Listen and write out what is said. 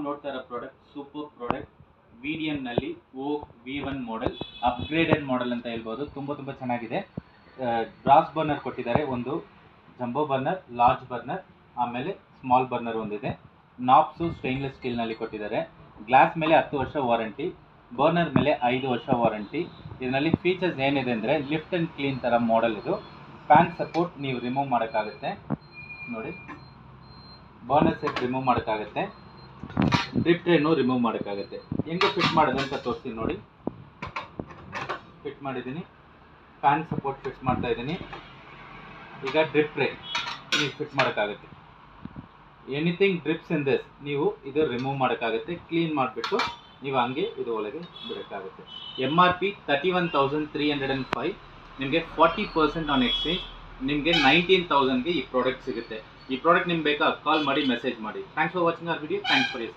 ನೋಡ್ತಾ ಇರೋ product super product VDM ನಲ್ಲಿ ಓಕ್ V1 ಮಾಡೆಲ್ ಅಪ್ಗ್ರೇಡೆಡ್ ಮಾಡೆಲ್ ಅಂತ ಹೇಳ್ಬೋದು. ತುಂಬ ಚೆನ್ನಾಗಿದೆ. ಬ್ರಾಸ್ ಬರ್ನರ್ ಕೊಟ್ಟಿದ್ದಾರೆ, ಒಂದು ಜಂಬೋ ಬರ್ನರ್, ಲಾರ್ಜ್ ಬರ್ನರ್, ಆಮೇಲೆ ಸ್ಮಾಲ್ ಬರ್ನರ್ ಒಂದಿದೆ. ನಾಬ್ಸು ಸ್ಟೈನ್ಲೆಸ್ ಸ್ಟೀಲ್ ನಲ್ಲಿ ಕೊಟ್ಟಿದ್ದಾರೆ. ಗ್ಲಾಸ್ ಮೇಲೆ 10 ವರ್ಷ ವಾರಂಟಿ, ಬರ್ನರ್ ಮೇಲೆ 5 ವರ್ಷ ವಾರಂಟಿ. ಇದರಲ್ಲಿ ಫೀಚರ್ಸ್ ಏನಿದೆ ಅಂದರೆ ಲಿಫ್ಟ್ ಆ್ಯಂಡ್ ಕ್ಲೀನ್ ಥರ ಮಾಡೆಲ್ ಇದು. ಫ್ಯಾನ್ ಸಪೋರ್ಟ್ ನೀವು ರಿಮೂವ್ ಮಾಡೋಕ್ಕಾಗುತ್ತೆ ನೋಡಿ, ಬರ್ನರ್ ಸೆಟ್ ರಿಮೂವ್ ಮಾಡೋಕ್ಕಾಗುತ್ತೆ, ಡ್ರಿಪ್ ಟ್ರೇನು ರಿಮೂವ್ ಮಾಡೋಕ್ಕಾಗುತ್ತೆ. ಹೆಂಗೆ ಫಿಟ್ ಮಾಡೋದು ಅಂತ ತೋರಿಸ್ತೀನಿ ನೋಡಿ. ಫಿಟ್ ಮಾಡಿದ್ದೀನಿ, ಫ್ಯಾನ್ ಸಪೋರ್ಟ್ ಫಿಕ್ಸ್ ಮಾಡ್ತಾ ಇದ್ದೀನಿ. ಈಗ ಡ್ರಿಪ್ ಟ್ರೇ ನೀವು ಫಿಟ್ ಮಾಡೋಕ್ಕಾಗುತ್ತೆ. ಎನಿಥಿಂಗ್ ಡ್ರಿಪ್ಸ್ ಇನ್ ದಿಸ್ ನೀವು ಇದು ರಿಮೂವ್ ಮಾಡೋಕ್ಕಾಗುತ್ತೆ. ಕ್ಲೀನ್ ಮಾಡಿಬಿಟ್ಟು ನೀವು ಹಂಗೆ ಇದು ಒಳಗೆ ಬಿಡೋಕ್ಕಾಗುತ್ತೆ. MRP 31,305, ನಿಮಗೆ 40% ಆನ್ ಎಕ್ಸ್ಚೇಂಜ್, ನಿಮಗೆ 19,000ಗೆ ಈ ಪ್ರಾಡಕ್ಟ್ ಸಿಗುತ್ತೆ. ಈ ಪ್ರಾಡಕ್ಟ್ ನಿಮ್ಗೆ ಬೇಕಾ ಕಾಲ್ ಮಾಡಿ ಮೆಸೇಜ್ ಮಾಡಿ. Thanks for watching our video. Thanks for your support.